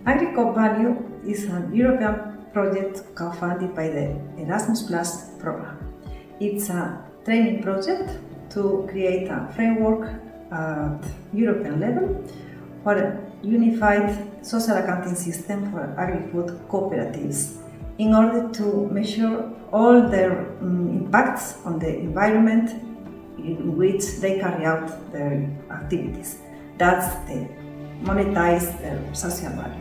AgriCoop Value is a European project co-funded by the Erasmus Plus program. It's a training project to create a framework at European level for a unified social accounting system for agri-food cooperatives in order to measure all their impacts on the environment in which they carry out their activities. That's the monetize their social value.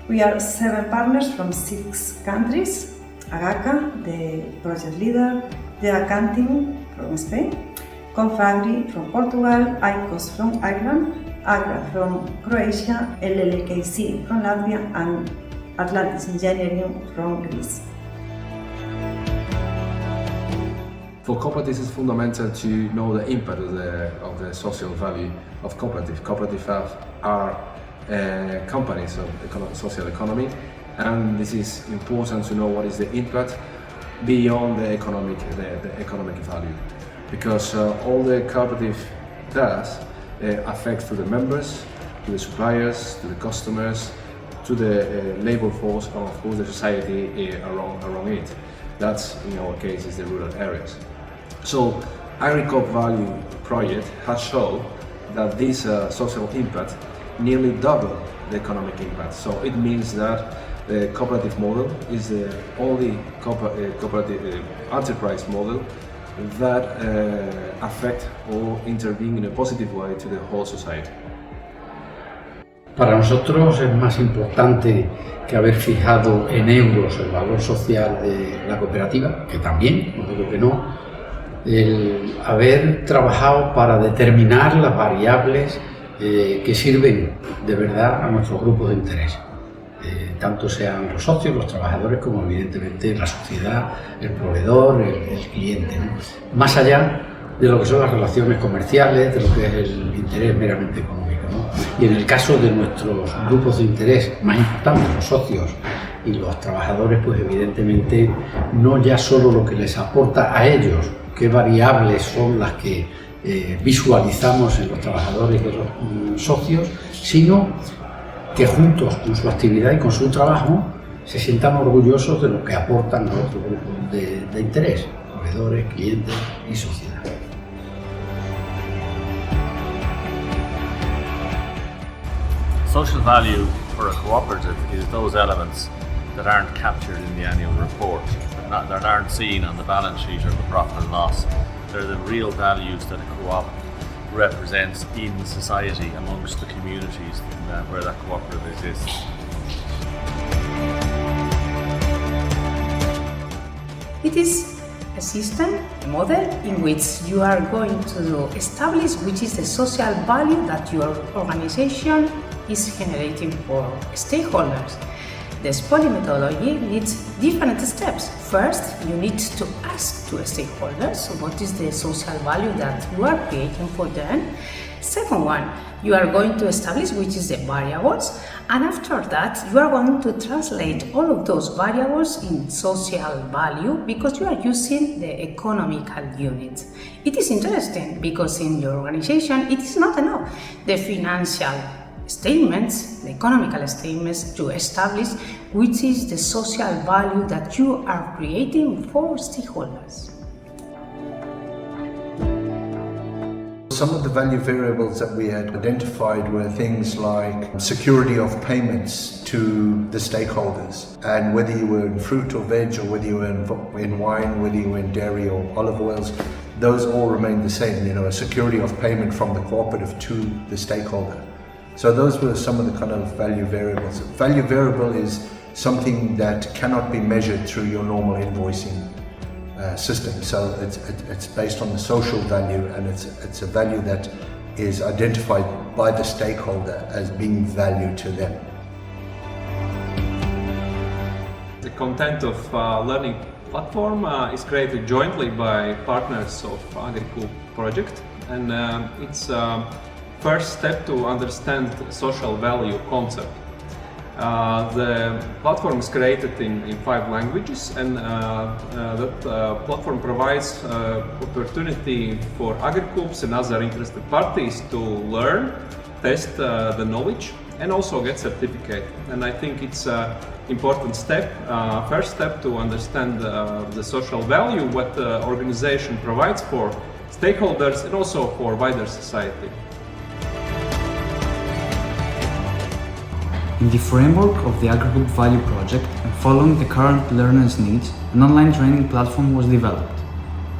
We are 7 partners from 6 countries: AGACA, the project leader, the accounting from Spain, Confagri from Portugal, ICOS from Ireland, AGRA from Croatia, LLKC from Latvia, and Atlantis Engineering from Greece. For cooperatives, it's fundamental to know the impact of the social value of cooperatives. Cooperatives are companies of social economy, and this is important to know what is the impact beyond the economic value, because all the cooperative does affects to the members, to the suppliers, to the customers, to the labor force, and of course the society around it. That's in our case is the rural areas. So AgriCoop Value project has shown that this social impact nearly double the economic impact. So it means that the cooperative model is the only cooperative enterprise model that affect or intervene in a positive way to the whole society. Para nosotros es más importante que haber fijado en euros el valor social de la cooperativa, que también, no digo que no, el haber trabajado para determinar las variables que sirven de verdad a nuestros grupos de interés, tanto sean los socios, los trabajadores, como evidentemente la sociedad, el proveedor, el cliente, ¿no? Más allá de lo que son las relaciones comerciales, de lo que es el interés meramente económico, ¿no? Y en el caso de nuestros grupos de interés más importantes, los socios y los trabajadores, pues evidentemente no ya solo lo que les aporta a ellos, qué variables son las que visualizamos en los trabajadores y en los socios, sino que juntos con su actividad y con su trabajo se sientan orgullosos de lo que aportan a otros grupos de interés, proveedores, clientes y sociedad. Social value for a cooperative is those elements that aren't captured in the annual report, that aren't seen on the balance sheet or the profit and loss. They're the real values that a co-op represents in society amongst the communities where that cooperative exists. It is a system, a model in which you are going to establish which is the social value that your organization is generating for stakeholders. The SPOLI methodology needs different steps. First, you need to ask to stakeholders what is the social value that you are creating for them. Second one, you are going to establish which is the variables, and after that you are going to translate all of those variables in social value because you are using the economical unit. It is interesting because in your organization it is not enough. The financial statements, the economical statements, to establish which is the social value that you are creating for stakeholders. Some of the value variables that we had identified were things like security of payments to the stakeholders, and whether you were in fruit or veg, or whether you were in wine, whether you were in dairy or olive oils, those all remain the same, a security of payment from the cooperative to the stakeholder. So those were some of the kind of value variables. Value variable is something that cannot be measured through your normal invoicing system. So it's based on the social value, and it's a value that is identified by the stakeholder as being value to them. The content of learning platform is created jointly by partners of AgriCoop project, and it's first step to understand social value concept. The platform is created in 5 languages, and that platform provides opportunity for AgriCoops and other interested parties to learn, test the knowledge and also get certificate. And I think it's an important step, first step to understand the social value what the organization provides for stakeholders and also for wider society. In the framework of the AgriCoop Value Project and following the current learners' needs, an online training platform was developed.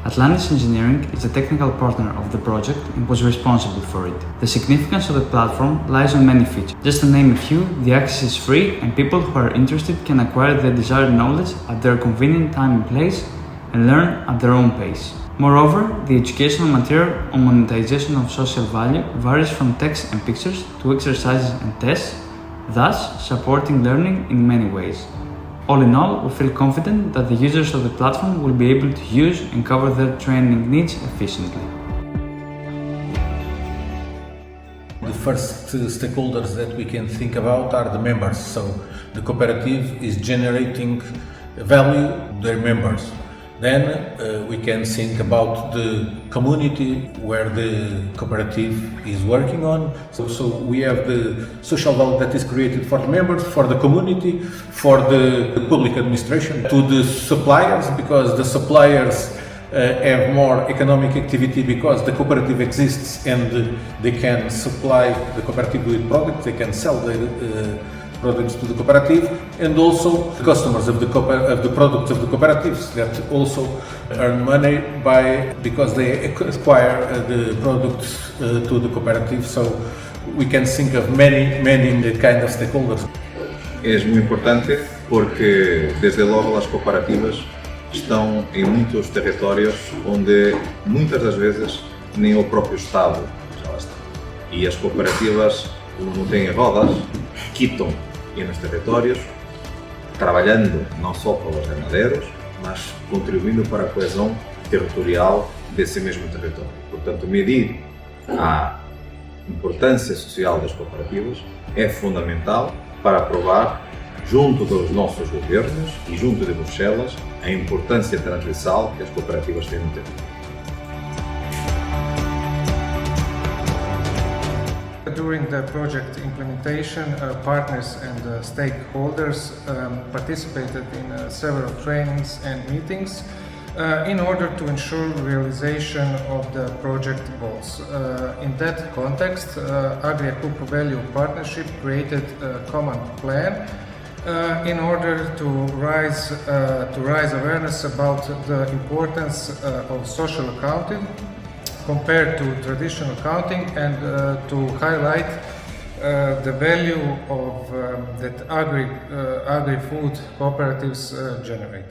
Atlantis Engineering is the technical partner of the project and was responsible for it. The significance of the platform lies on many features. Just to name a few, the access is free and people who are interested can acquire the desired knowledge at their convenient time and place and learn at their own pace. Moreover, the educational material on monetization of social value varies from text and pictures to exercises and tests, thus supporting learning in many ways. All in all, we feel confident that the users of the platform will be able to use and cover their training needs efficiently. The first stakeholders that we can think about are the members. So the cooperative is generating value to their members. Then we can think about the community where the cooperative is working on. So we have the social value that is created for the members, for the community, for the public administration, to the suppliers, because the suppliers have more economic activity because the cooperative exists and they can supply the cooperative with products, they can sell the products to the cooperative, and also the customers of the products of the cooperatives that also earn money because they acquire the products to the cooperative. So we can think of many kind of stakeholders. Es muy importante porque desde logo as cooperativas estão em muitos territórios onde muitas das vezes nem o próprio Estado já lá está. E as cooperativas, como não têm rodas, quitam e nos territórios, trabalhando não só para os ganadeiros, mas contribuindo para a coesão territorial desse mesmo território. Portanto, medir a importância social das cooperativas é fundamental para provar, junto dos nossos governos e junto de Bruxelas, a importância transversal que as cooperativas têm no território. During the project implementation, partners and stakeholders participated in several trainings and meetings in order to ensure realization of the project goals. In that context, AgriCoop Value Partnership created a common plan in order to raise awareness about the importance of social accounting compared to traditional accounting, and to highlight the value of that agri-food cooperatives generate.